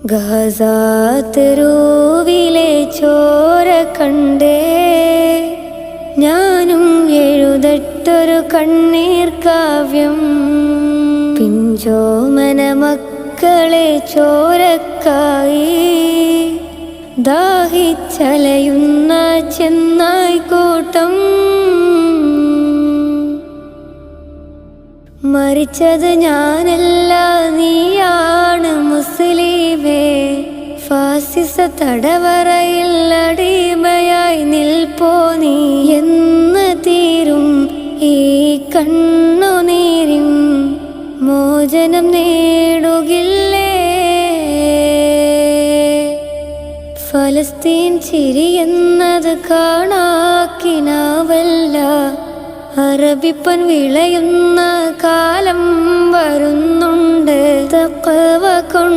ഗസാതെരുവിലെ ചോര കണ്ടേ ഞാനും എഴുതട്ടൊരു കണ്ണീർ കാവ്യം. പിഞ്ചോമന മക്കളെ ചോരക്കായി ദാഹിച്ചലയുന്ന ചെന്നായ്ക്കൂട്ടം. മരിച്ചത് ഞാനല്ല നീയാണ് മുസ്ലിമേ. ഫാസിസ തടവറയിൽ അടിമയായി നിൽപ്പോ നീ എന്ന് തീരും ഈ കണ്ണുനീരിൻ മോചനം നേടുകില്ലേ? ഫലസ്തീൻ ചിരിയെന്നത് കാണാക്കിനാവല്ല. അറബിപ്പൻ വിളയുന്ന കാലം വരുന്നുണ്ട്. തഖ്വ കൊണ്ട്